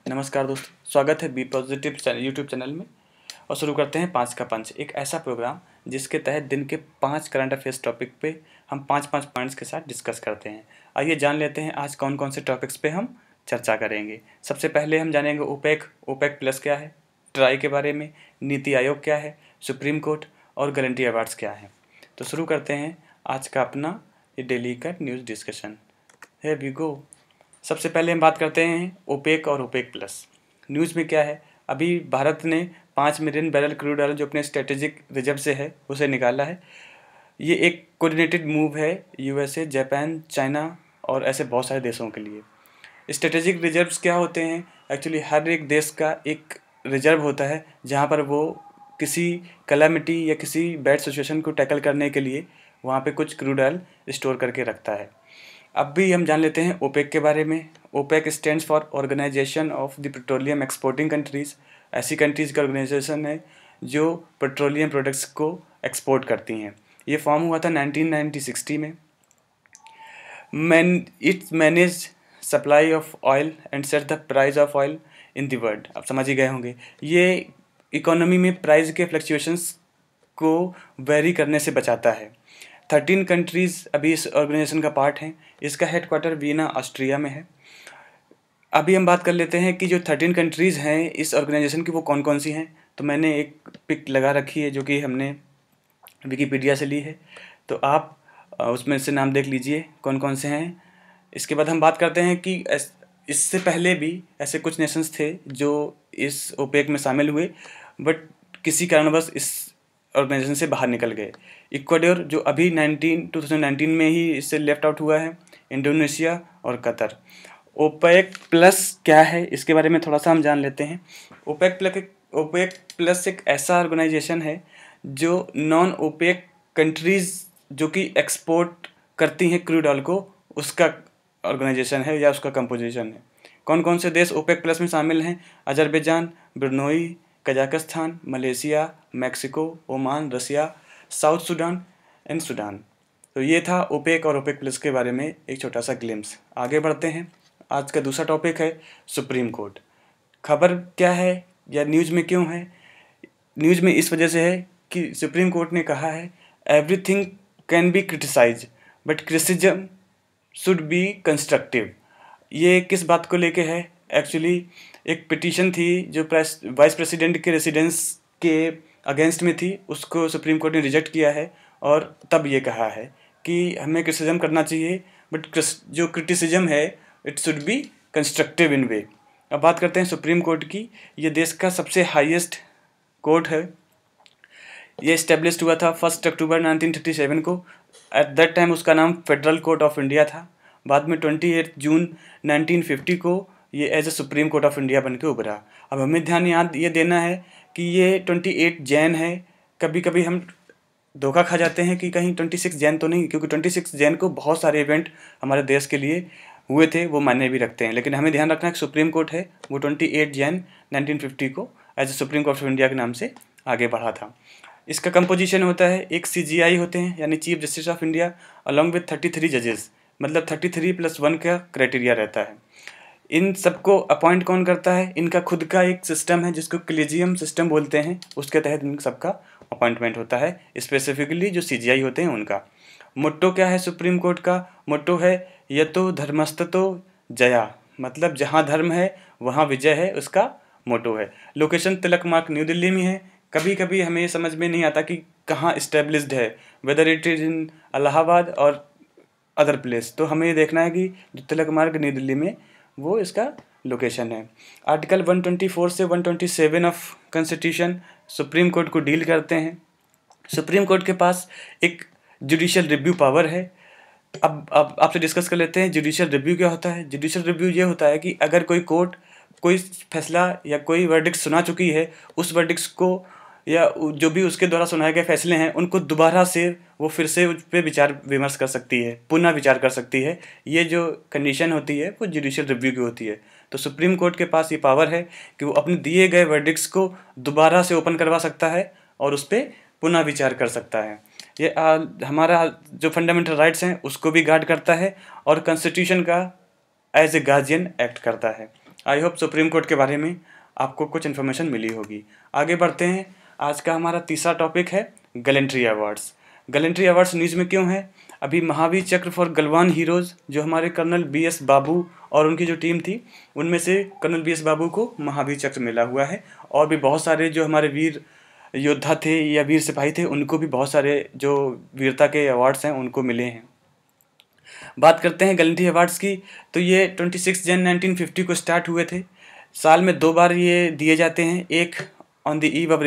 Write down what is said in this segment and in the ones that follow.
नमस्कार दोस्तों, स्वागत है बी पॉजिटिव यूट्यूब चैनल में। और शुरू करते हैं 5 का पंच, एक ऐसा प्रोग्राम जिसके तहत दिन के 5 करंट अफेयर्स टॉपिक पे हम 5-5 पॉइंट्स के साथ डिस्कस करते हैं। आइए जान लेते हैं आज कौन कौन से टॉपिक्स पे हम चर्चा करेंगे। सबसे पहले हम जानेंगे ओपेक प्लस क्या है, ट्राई के बारे में, नीति आयोग क्या है, सुप्रीम कोर्ट और गारंटी अवार्ड्स क्या है। तो शुरू करते हैं आज का अपना ये डेली का न्यूज़ डिस्कशन। है वी गो। सबसे पहले हम बात करते हैं ओपेक और ओपेक प्लस। न्यूज़ में क्या है, अभी भारत ने 5 मिलियन बैरल क्रूड ऑयल जो अपने स्ट्रेटेजिक रिजर्व से है उसे निकाला है। ये एक कोऑर्डिनेटेड मूव है यूएसए, जापान, चाइना और ऐसे बहुत सारे देशों के लिए। स्ट्रेटेजिक रिजर्व्स क्या होते हैं? एक्चुअली हर एक देश का एक रिजर्व होता है जहाँ पर वो किसी कैलामिटी या किसी बैड सिचुएशन को टैकल करने के लिए वहाँ पे कुछ क्रूड ऑयल स्टोर करके रखता है। अब भी हम जान लेते हैं ओपेक के बारे में। OPEC stands for organization of the petroleum exporting countries. ऐसी कंट्रीज़ का ऑर्गेनाइजेशन है जो पेट्रोलियम प्रोडक्ट्स को एक्सपोर्ट करती हैं। ये फॉर्म हुआ था 1960 में। It's manage supply of oil and set the price of oil in the world. आप समझ ही गए होंगे, ये इकोनॉमी में प्राइस के फ्लक्चुएशंस को वेरी करने से बचाता है। 13 कंट्रीज़ अभी इस ऑर्गेनाइजेशन का पार्ट हैं। इसका हेडक्वार्टर वियना, ऑस्ट्रिया में है। अभी हम बात कर लेते हैं कि जो 13 कंट्रीज़ हैं इस ऑर्गेनाइजेशन की वो कौन कौन सी हैं। तो मैंने एक पिक लगा रखी है जो कि हमने विकीपीडिया से ली है, तो आप उसमें से नाम देख लीजिए कौन कौन से हैं। इसके बाद हम बात करते हैं कि इससे पहले भी ऐसे कुछ नेशंस थे जो इस ओपेक में शामिल हुए, बट किसी कारणवश इस ऑर्गेनाइजेशन से बाहर निकल गए। इक्वाडोर जो अभी 2019 में ही इससे लेफ्ट आउट हुआ है, इंडोनेशिया और कतर। ओपेक प्लस क्या है इसके बारे में थोड़ा सा हम जान लेते हैं। ओपेक प्लस एक ऐसा ऑर्गेनाइजेशन है जो नॉन ओपेक कंट्रीज़ जो कि एक्सपोर्ट करती हैं क्रूड ऑयल को, उसका ऑर्गेनाइजेशन है या उसका कंपोजिशन है। कौन कौन से देश ओपेक प्लस में शामिल हैं? Azerbaijan, Brunei, Kazakhstan, Malaysia, Mexico, Oman, Russia, South Sudan and Sudan. तो ये था ओपेक और ओपेक प्लस के बारे में एक छोटा सा ग्लिम्स। आगे बढ़ते हैं। आज का दूसरा टॉपिक है सुप्रीम कोर्ट। खबर क्या है या न्यूज़ में क्यों है? न्यूज़ में इस वजह से है कि सुप्रीम कोर्ट ने कहा है everything can be criticize but criticism should be constructive. ये किस बात को लेके है? एक्चुअली एक पिटीशन थी जो वाइस प्रेसिडेंट के रेसिडेंस के अगेंस्ट में थी, उसको सुप्रीम कोर्ट ने रिजेक्ट किया है और तब ये कहा है कि हमें क्रिटिसिज्म करना चाहिए, बट जो क्रिटिसिज्म है इट शुड बी कंस्ट्रक्टिव इन वे। अब बात करते हैं सुप्रीम कोर्ट की। ये देश का सबसे हाईएस्ट कोर्ट है। ये इस्टेब्लिश्ड हुआ था 1 अक्टूबर 1937 को। एट दैट टाइम उसका नाम फेडरल कोर्ट ऑफ इंडिया था। बाद में 28 जून 1950 को ये as a supreme court of India बन के उभरा। अब हमें ध्यान याद ये देना है कि ये 28 जैन है। कभी कभी हम धोखा खा जाते हैं कि कहीं 26 जैन तो नहीं, क्योंकि 26 जैन को बहुत सारे इवेंट हमारे देश के लिए हुए थे, वो मान्य भी रखते हैं। लेकिन हमें ध्यान रखना है कि सुप्रीम कोर्ट है वो 28 जैन 1950 को as a supreme court of India के नाम से आगे बढ़ा था। इसका कंपोजिशन होता है, एक CJI होते हैं यानी chief justice of India, along with 33 जजेस, मतलब 33+1 का क्राइटेरिया रहता है। इन सबको अपॉइंट कौन करता है? इनका खुद का एक सिस्टम है जिसको कलेजियम सिस्टम बोलते हैं, उसके तहत इन सबका अपॉइंटमेंट होता है, स्पेसिफिकली जो CJI होते हैं उनका। मोट्टो क्या है सुप्रीम कोर्ट का? मोट्टो है यतो धर्मस्ततो जया, मतलब जहाँ धर्म है वहाँ विजय है, उसका मोटो है। लोकेशन तिलक मार्ग न्यू दिल्ली में है। कभी कभी हमें समझ में नहीं आता कि कहाँ इस्टेब्लिश्ड है, whether it is in Allahabad और अदर प्लेस, तो हमें ये देखना है कि जो तिलक मार्ग न्यू दिल्ली में वो इसका लोकेशन है। आर्टिकल 124 से 127 ऑफ कॉन्स्टिट्यूशन सुप्रीम कोर्ट को डील करते हैं। सुप्रीम कोर्ट के पास एक जुडिशियल रिव्यू पावर है। अब आपसे डिस्कस कर लेते हैं जुडिशियल रिव्यू क्या होता है। जुडिशियल रिव्यू ये होता है कि अगर कोई कोर्ट कोई फैसला या कोई वर्डिक्ट सुना चुकी है, उस वर्डिक्ट्स को या जो भी उसके द्वारा सुनाए गए फैसले हैं उनको दोबारा से वो फिर से उस पर विचार विमर्श कर सकती है, पुनः विचार कर सकती है। ये जो कंडीशन होती है वो जुडिशियल रिव्यू की होती है। तो सुप्रीम कोर्ट के पास ये पावर है कि वो अपने दिए गए वर्डिक्ट्स को दोबारा से ओपन करवा सकता है और उस पर पुनः विचार कर सकता है। ये हमारा जो फंडामेंटल राइट्स हैं उसको भी गार्ड करता है और कॉन्स्टिट्यूशन का एज ए गार्जियन एक्ट करता है। आई होप सुप्रीम कोर्ट के बारे में आपको कुछ इन्फॉर्मेशन मिली होगी। आगे बढ़ते हैं। आज का हमारा तीसरा टॉपिक है gallantry awards. Gallantry awards news में क्यों है? अभी महावीर चक्र फॉर गलवान हीरोज़ जो हमारे कर्नल BS बाबू और उनकी जो टीम थी, उनमें से कर्नल BS बाबू को महावीर चक्र मिला हुआ है, और भी बहुत सारे जो हमारे वीर योद्धा थे या वीर सिपाही थे उनको भी बहुत सारे जो वीरता के अवार्ड्स हैं उनको मिले हैं। बात करते हैं गैलेंट्री अवार्ड्स की, तो ये 26 जन 1950 को स्टार्ट हुए थे। साल में 2 बार ये दिए जाते हैं, एक on the eve of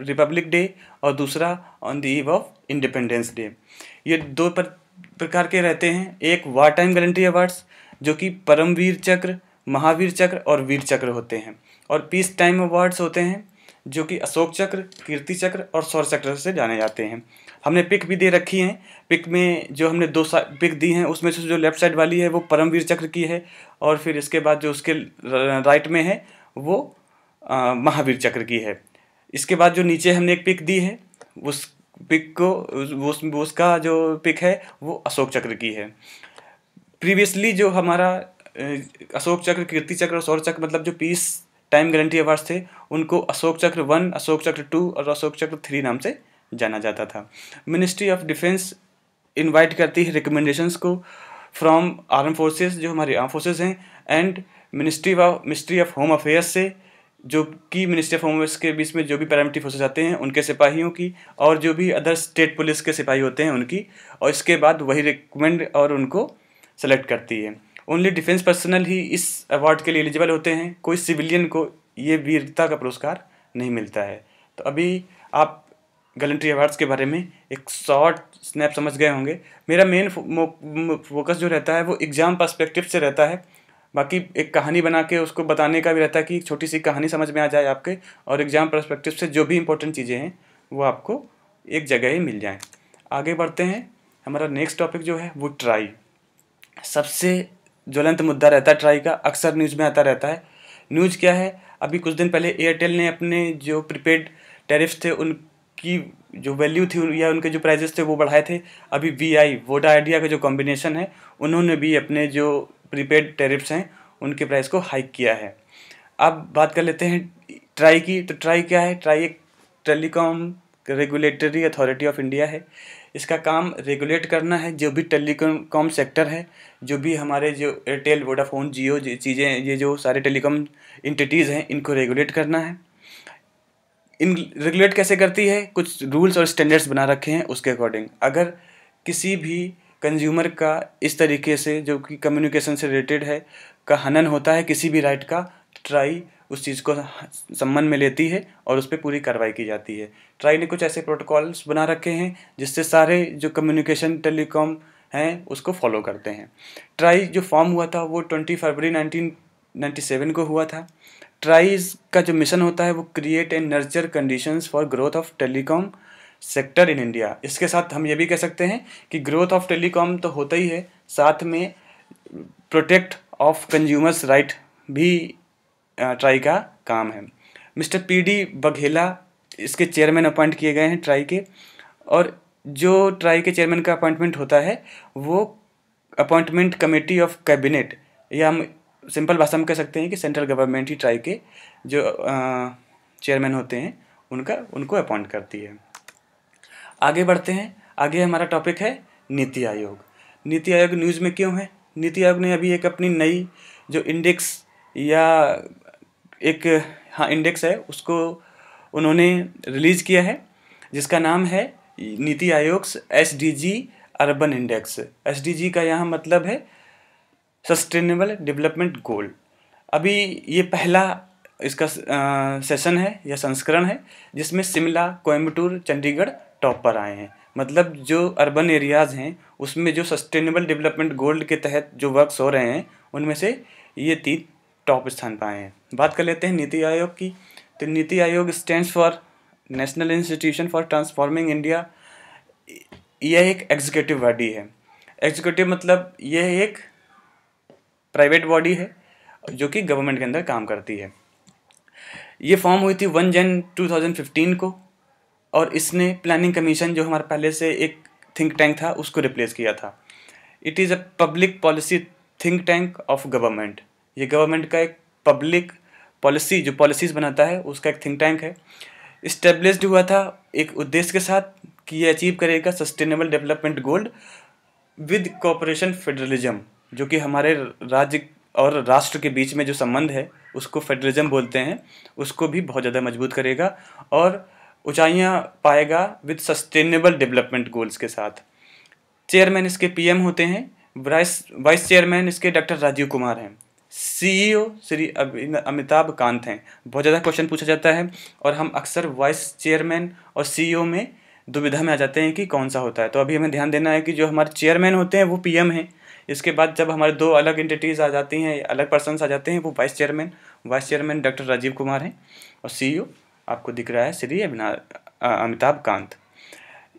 Republic day और दूसरा on the eve of independence day. ये 2 प्रकार के रहते हैं। एक वार टाइम गैलेंट्री अवार्ड्स जो कि परमवीर चक्र, महावीर चक्र और वीर चक्र होते हैं, और पीस टाइम अवार्ड्स होते हैं जो कि अशोक चक्र, कीर्ति चक्र और शौर्य चक्र से जाने जाते हैं। हमने पिक भी दे रखी हैं। पिक में जो हमने 2 पिक दी हैं उसमें से जो लेफ्ट साइड वाली है वो परमवीर चक्र की है, और फिर इसके बाद जो उसके राइट में है वो महावीर चक्र की है। इसके बाद जो नीचे हमने एक पिक दी है उस पिक को उसका जो पिक है वो अशोक चक्र की है। प्रीवियसली जो हमारा अशोक चक्र, कीर्ति चक्र और शौर्य चक्र मतलब जो पीस टाइम गैलेंट्री अवार्ड्स थे उनको अशोक चक्र 1, अशोक चक्र 2 और अशोक चक्र 3 नाम से जाना जाता था। मिनिस्ट्री ऑफ डिफेंस इनवाइट करती है रिकमेंडेशंस को फ्रॉम आर्म फोर्सेस, जो हमारी आर्म फोर्सेस हैं, and ministry of home affairs से, जो कि मिनिस्ट्री ऑफ होम अफेयर्स के बीच में जो भी पैरामिलिट्री फोर्सेस आते हैं उनके सिपाहियों की, और जो भी अदर स्टेट पुलिस के सिपाही होते हैं उनकी, और इसके बाद वही रिकमेंड और उनको सेलेक्ट करती है। ओनली डिफेंस पर्सनल ही इस अवार्ड के लिए एलिजिबल होते हैं, कोई सिविलियन को ये वीरता का पुरस्कार नहीं मिलता है। तो अभी आप गैलेंट्री अवार्ड्स के बारे में एक शॉर्ट स्नैप समझ गए होंगे। मेरा मेन फोकस जो रहता है वो एग्ज़ाम पर्सपेक्टिव से रहता है, बाकी एक कहानी बना के उसको बताने का भी रहता है कि छोटी सी कहानी समझ में आ जाए आपके, और एग्ज़ाम पर्सपेक्टिव से जो भी इंपॉर्टेंट चीज़ें हैं वो आपको एक जगह ही मिल जाएँ। आगे बढ़ते हैं। हमारा नेक्स्ट टॉपिक जो है वो ट्राई। सबसे ज्वलंत मुद्दा रहता है ट्राई का, अक्सर न्यूज़ में आता रहता है। न्यूज़ क्या है? अभी कुछ दिन पहले एयरटेल ने अपने जो प्रीपेड टैरिफ्स थे उनकी जो वैल्यू थी या उनके जो प्राइजेस थे वो बढ़ाए थे। अभी VI वोडा आइडिया का जो कॉम्बिनेशन है उन्होंने भी अपने जो प्रीपेड टैरिफ्स हैं उनके प्राइस को हाइक किया है। अब बात कर लेते हैं ट्राई की। तो ट्राई क्या है? ट्राई एक telecom regulatory authority of India है। इसका काम रेगुलेट करना है जो भी टेलीकॉम सेक्टर है, जो भी हमारे जो एयरटेल, वोडाफोन, जियो चीज़ें, ये जो सारे टेलीकॉम इंटिटीज़ हैं इनको रेगुलेट करना है। इन रेगुलेट कैसे करती है? कुछ रूल्स और स्टैंडर्ड्स बना रखे हैं उसके अकॉर्डिंग। अगर किसी भी कंज्यूमर का इस तरीके से जो कि कम्युनिकेशन से रिलेटेड है का हनन होता है किसी भी राइट का, ट्राई उस चीज़ को सम्मान में लेती है और उस पर पूरी कार्रवाई की जाती है। ट्राई ने कुछ ऐसे प्रोटोकॉल्स बना रखे हैं जिससे सारे जो कम्युनिकेशन टेलीकॉम हैं उसको फॉलो करते हैं। ट्राई जो फॉर्म हुआ था वो 20 फरवरी 1997 को हुआ था। ट्राइज का जो मिशन होता है वो create and nurture conditions for growth of telecom sector in India. इसके साथ हम ये भी कह सकते हैं कि ग्रोथ ऑफ टेलीकॉम तो होता ही है, साथ में प्रोटेक्ट ऑफ कंज्यूमर्स राइट भी ट्राई का काम है। मिस्टर PD बघेला इसके चेयरमैन अपॉइंट किए गए हैं ट्राई के, और जो ट्राई के चेयरमैन का अपॉइंटमेंट होता है वो अपॉइंटमेंट कमेटी ऑफ कैबिनेट, या हम सिंपल भाषा में कह सकते हैं कि सेंट्रल गवर्नमेंट ही ट्राई के जो चेयरमैन होते हैं उनको अपॉइंट करती है। आगे बढ़ते हैं। आगे हमारा टॉपिक है नीति आयोग। नीति आयोग न्यूज़ में क्यों है? नीति आयोग ने अभी एक अपनी नई जो इंडेक्स या एक इंडेक्स है उसको उन्होंने रिलीज़ किया है, जिसका नाम है NITI Aayog SDG urban index. SDG का यहाँ मतलब है सस्टेनेबल डेवलपमेंट गोल। अभी ये पहला इसका सेशन है या संस्करण है जिसमें शिमला, कोयम्बटूर, चंडीगढ़ टॉप पर आए हैं। मतलब जो अर्बन एरियाज़ हैं उसमें जो सस्टेनेबल डेवलपमेंट गोल के तहत जो वर्क्स हो रहे हैं उनमें से ये 3 टॉप स्थान पर आए हैं। बात कर लेते हैं नीति आयोग की। तो NITI Aayog stands for national institution for transforming India. यह एक एग्जीक्यूटिव बॉडी है। एग्जीक्यूटिव मतलब यह एक प्राइवेट बॉडी है जो कि गवर्नमेंट के अंदर काम करती है। ये फॉर्म हुई थी 1 जन 2015 को, और इसने प्लानिंग कमीशन जो हमारे पहले से एक थिंक टैंक था उसको रिप्लेस किया था। It is a public policy think tank of government. ये गवर्नमेंट का एक पब्लिक पॉलिसी, जो पॉलिसीज़ बनाता है उसका एक थिंक टैंक है। इस्टेब्लिश्ड हुआ था एक उद्देश्य के साथ कि ये अचीव करेगा sustainable development goal with cooperation federalism, जो कि हमारे राज्य और राष्ट्र के बीच में जो संबंध है उसको फेडरलिज्म बोलते हैं, उसको भी बहुत ज़्यादा मजबूत करेगा और ऊंचाइयां पाएगा विद सस्टेनेबल डेवलपमेंट गोल्स के साथ। चेयरमैन इसके पीएम होते हैं, वाइस चेयरमैन इसके डॉक्टर राजीव कुमार हैं, सीईओ श्री अमिताभ कांत हैं। बहुत ज़्यादा क्वेश्चन पूछा जाता है और हम अक्सर वाइस चेयरमैन और सीईओ में दुविधा में आ जाते हैं कि कौन सा होता है। तो अभी हमें ध्यान देना है कि जो हमारे चेयरमैन होते हैं वो पीएम हैं। इसके बाद जब हमारे दो अलग एंटिटीज़ आ जाती हैं, अलग पर्सनस आ जाते हैं, वो vice chairman doctor Rajiv Kumar हैं और सीईओ आपको दिख रहा है श्री अमिताभ कांत।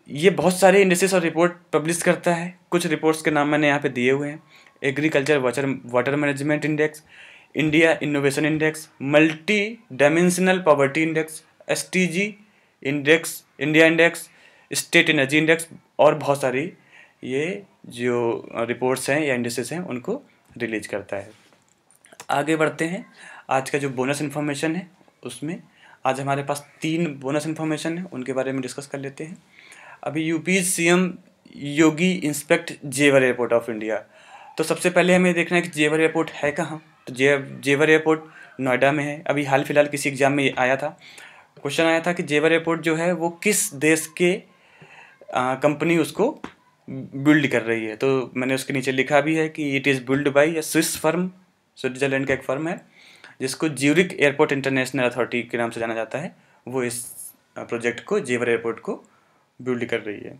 ये बहुत सारे इंडेक्सेस और रिपोर्ट पब्लिश करता है। कुछ रिपोर्ट्स के नाम मैंने यहाँ पे दिए हुए हैं। Agriculture water management index, India innovation index, multi dimensional poverty index, STG index, India index, state energy index और बहुत सारी ये जो रिपोर्ट्स हैं या इंडेक्सेस हैं उनको रिलीज करता है। आगे बढ़ते हैं। आज का जो बोनस इन्फॉर्मेशन है उसमें आज हमारे पास 3 बोनस इन्फॉर्मेशन है, उनके बारे में डिस्कस कर लेते हैं। अभी यूपी सीएम योगी इंस्पेक्ट जेवर एयरपोर्ट ऑफ इंडिया। तो सबसे पहले हमें देखना है कि जेवर एयरपोर्ट है कहाँ। तो जेवर एयरपोर्ट नोएडा में है। अभी हाल फिलहाल किसी एग्जाम में आया था, क्वेश्चन आया था कि जेवर एयरपोर्ट जो है वो किस देश के कंपनी उसको बिल्ड कर रही है। तो मैंने उसके नीचे लिखा भी है कि it is build by A Swiss firm, Switzerland का एक फर्म है जिसको ज्यूरिक एयरपोर्ट इंटरनेशनल अथॉरिटी के नाम से जाना जाता है। वो इस प्रोजेक्ट को, जेवर एयरपोर्ट को बिल्ड कर रही है।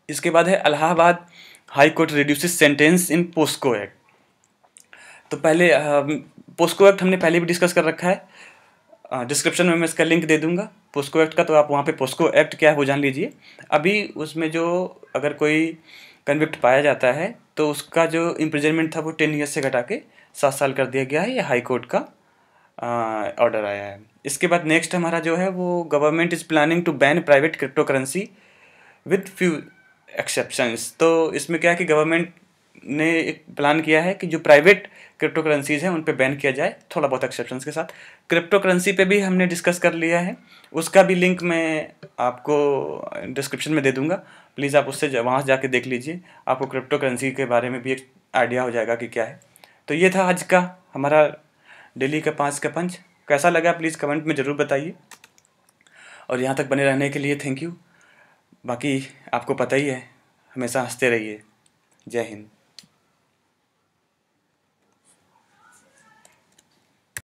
इसके बाद है Allahabad high court reduces sentence in POCSO act. तो पहले पोस्को एक्ट हमने पहले भी डिस्कस कर रखा है, डिस्क्रिप्शन में मैं इसका लिंक दे दूंगा पोस्को एक्ट का, तो आप वहाँ पे पोस्को एक्ट क्या है वो जान लीजिए। अभी उसमें जो अगर कोई कन्विक्ट पाया जाता है तो उसका जो इम्प्रिजनमेंट था वो 10 ईयर्स से घटा के 7 साल कर दिया गया है। ये हाई कोर्ट का ऑर्डर आया है। इसके बाद नेक्स्ट हमारा जो है वो government is planning to ban private crypto currency with few exceptions. तो इसमें क्या है कि गवर्नमेंट ने एक प्लान किया है कि जो प्राइवेट क्रिप्टो करेंसीज़ हैं उन पे बैन किया जाए, थोड़ा बहुत एक्सेप्शंस के साथ। क्रिप्टो करेंसी पे भी हमने डिस्कस कर लिया है, उसका भी लिंक मैं आपको डिस्क्रिप्शन में दे दूंगा। प्लीज़ आप उससे वहाँ जाके देख लीजिए, आपको क्रिप्टो करेंसी के बारे में भी एक आइडिया हो जाएगा कि क्या है। तो ये था आज का हमारा डेली का 5 का पंच। कैसा लगा प्लीज़ कमेंट में ज़रूर बताइए और यहाँ तक बने रहने के लिए थैंक यू। बाकी आपको पता ही है, हमेशा हंसते रहिए। जय हिंद।